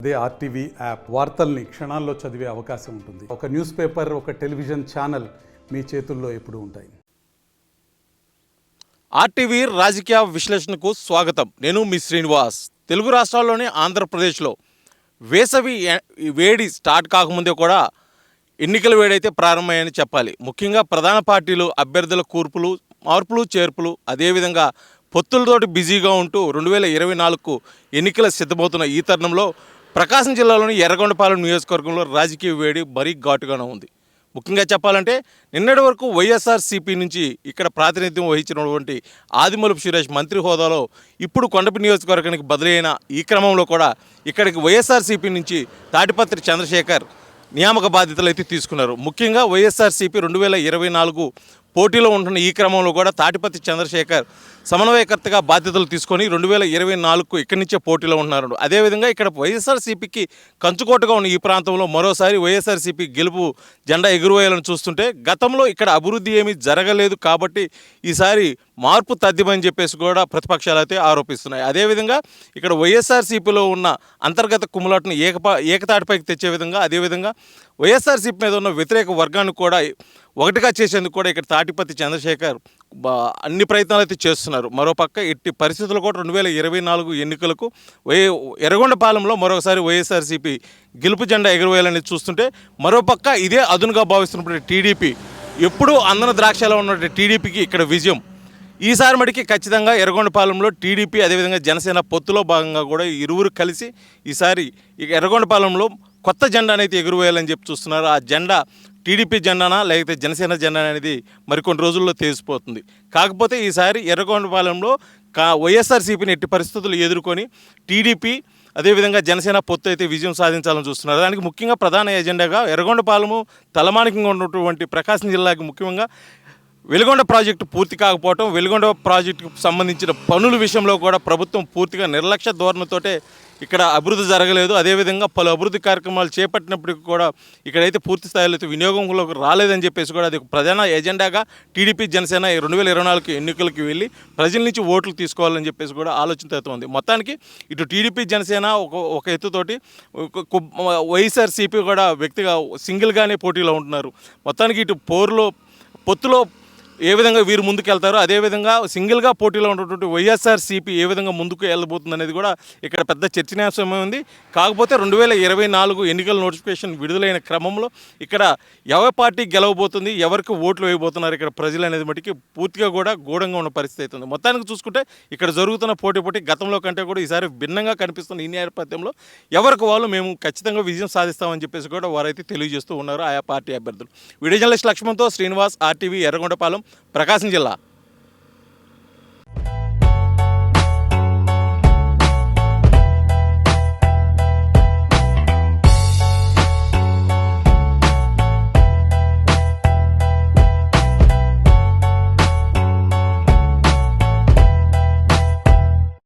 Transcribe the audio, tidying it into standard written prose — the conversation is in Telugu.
అదే ఆర్టీవీ యాప్ వార్తల్ని క్షణాల్లో చదివే అవకాశం ఉంటుంది. ఒక న్యూస్ పేపర్, ఒక టెలివిజన్ ఛానల్ మీ చేతుల్లో ఎప్పుడూ ఉంటాయి. ఆర్టీవీ రాజకీయ విశ్లేషణకు స్వాగతం. నేను మీ శ్రీనివాస్. తెలుగు రాష్ట్రాల్లోని ఆంధ్రప్రదేశ్లో వేసవి వేడి స్టార్ట్ కాకముందే కూడా ఎన్నికల వేడైతే ప్రారంభమయ్యాయని చెప్పాలి. ముఖ్యంగా ప్రధాన పార్టీలు అభ్యర్థుల కూర్పులు, మార్పులు, చేర్పులు, అదేవిధంగా పొత్తులతోటి బిజీగా ఉంటూ 2024కు ఎన్నికల సిద్ధమవుతున్న ఈ తరుణంలో ప్రకాశం జిల్లాలోని ఎర్రగొండపాలెం నియోజకవర్గంలో రాజకీయ వేడి మరీ ఘాటుగానే ఉంది. ముఖ్యంగా చెప్పాలంటే నిన్నటి వరకు వైఎస్ఆర్సీపీ నుంచి ఇక్కడ ప్రాతినిధ్యం వహించినటువంటి ఆదిమూలపు సురేష్ మంత్రి హోదాలో ఇప్పుడు కొండపి నియోజకవర్గానికి బదిలైన ఈ క్రమంలో కూడా ఇక్కడికి వైఎస్ఆర్సీపీ నుంచి తాటిపత్రి చంద్రశేఖర్ నియామక బాధ్యతలు అయితే తీసుకున్నారు. ముఖ్యంగా వైఎస్ఆర్సీపీ 2024 పోటీలో ఉంటున్న ఈ క్రమంలో కూడా తాటిపత్రి చంద్రశేఖర్ సమన్వయకర్తగా బాధ్యతలు తీసుకొని 2024కు ఇక్కడి నుంచే పోటీలో ఉంటున్నారు. అదేవిధంగా ఇక్కడ వైఎస్ఆర్సీపీకి కంచుకోటగా ఉన్న ఈ ప్రాంతంలో మరోసారి వైఎస్ఆర్సీపీ గెలుపు జెండా ఎగురవేయాలని చూస్తుంటే గతంలో ఇక్కడ అభివృద్ధి ఏమీ జరగలేదు కాబట్టి ఈసారి మార్పు తథ్యమని చెప్పేసి కూడా ప్రతిపక్షాలు అయితే ఆరోపిస్తున్నాయి. అదేవిధంగా ఇక్కడ వైఎస్ఆర్సీపీలో ఉన్న అంతర్గత కుమ్ములాటను ఏకతాటిపైకి తెచ్చే విధంగా, అదేవిధంగా వైఎస్ఆర్సీపీ మీద ఉన్న వ్యతిరేక వర్గాన్ని కూడా ఒకటిగా చేసేందుకు కూడా ఇక్కడ తాటిపత్రి చంద్రశేఖర్ అన్ని ప్రయత్నాలు అయితే చేస్తున్నారు. మరోపక్క ఎట్టి పరిస్థితులు కూడా 2024 ఎన్నికలకు ఎర్రగొండపాలెంలో మరొకసారి వైఎస్ఆర్సీపీ గెలుపు జెండా ఎగురవేయాలని చూస్తుంటే మరోపక్క ఇదే అదునుగా భావిస్తున్నప్పుడు టీడీపీ ఎప్పుడూ అందన ద్రాక్షలో ఉన్నటువంటి టీడీపీకి ఇక్కడ విజయం. ఈసారి మటుకి ఖచ్చితంగా ఎర్రగొండపాలెంలో టీడీపీ అదేవిధంగా జనసేన పొత్తులో భాగంగా కూడా ఇరువురు కలిసి ఈసారి ఎర్రగొండపాలెంలో కొత్త జెండాను అయితే ఎగురవేయాలని చెప్పి చూస్తున్నారు. ఆ జెండా టీడీపీ జెండానా లేకపోతే జనసేన జెండా అనేది మరికొన్ని రోజుల్లో తెలిసిపోతుంది. కాకపోతే ఈసారి ఎర్రగొండపాలెంలో వైఎస్ఆర్సీపీని ఎట్టి పరిస్థితులు ఎదుర్కొని టీడీపీ అదేవిధంగా జనసేన పొత్తు అయితే విజయం సాధించాలని చూస్తున్నారు. దానికి ముఖ్యంగా ప్రధాన ఎజెండాగా ఎర్రగొండపాలెము తలమానికంగా ఉన్నటువంటి ప్రకాశం జిల్లాకి ముఖ్యంగా వెలుగొండ ప్రాజెక్టు పూర్తి కాకపోవటం, వెలుగొండ ప్రాజెక్టుకు సంబంధించిన పనుల విషయంలో కూడా ప్రభుత్వం పూర్తిగా నిర్లక్ష్య ధోరణితోటే ఇక్కడ అభివృద్ధి జరగలేదు. అదేవిధంగా పలు అభివృద్ధి కార్యక్రమాలు చేపట్టినప్పటికీ కూడా ఇక్కడైతే పూర్తి స్థాయిలో అయితే వినియోగంలోకి రాలేదని చెప్పేసి కూడా అది ప్రధాన ఎజెండాగా టీడీపీ జనసేన 2024 ఎన్నికలకు వెళ్ళి ప్రజల నుంచి ఓట్లు తీసుకోవాలని చెప్పేసి కూడా ఆలోచనతో ఉంది. మొత్తానికి ఇటు టీడీపీ జనసేన ఒక ఎత్తుతోటి వైఎస్ఆర్సీపీ కూడా వ్యక్తిగా సింగిల్గానే పోటీలో ఉంటున్నారు. మొత్తానికి ఇటు పొత్తులో ఏ విధంగా వీరు ముందుకు వెళ్తారో అదేవిధంగా సింగిల్గా పోటీలో ఉన్నటువంటి వైఎస్ఆర్సీపీ ఏ విధంగా ముందుకు వెళ్ళబోతుంది అనేది కూడా ఇక్కడ పెద్ద చర్చనీయాంశమే ఉంది. కాకపోతే 2024 ఎన్నికల నోటిఫికేషన్ విడుదలైన క్రమంలో ఇక్కడ ఎవరి పార్టీ గెలవబోతుంది, ఎవరికి ఓట్లు వేయబోతున్నారు ఇక్కడ ప్రజలు అనేది మటుకి పూర్తిగా కూడా గూఢంగా ఉన్న పరిస్థితి అవుతుంది. మొత్తానికి చూసుకుంటే ఇక్కడ జరుగుతున్న పోటీ గతంలో కంటే కూడా ఈసారి భిన్నంగా కనిపిస్తున్న ఈ నేపథ్యంలో ఎవరికి వాళ్ళు మేము ఖచ్చితంగా విజయం సాధిస్తామని చెప్పేసి కూడా వారైతే తెలియజేస్తూ ఉన్నారు ఆయా పార్టీ అభ్యర్థులు. వీడియో జర్నలిస్ట్ లక్ష్మణ్తో శ్రీనివాస్, ఆర్టీవీ, ఎర్రగొండపాలెం, ప్రకాశం జిల్లా.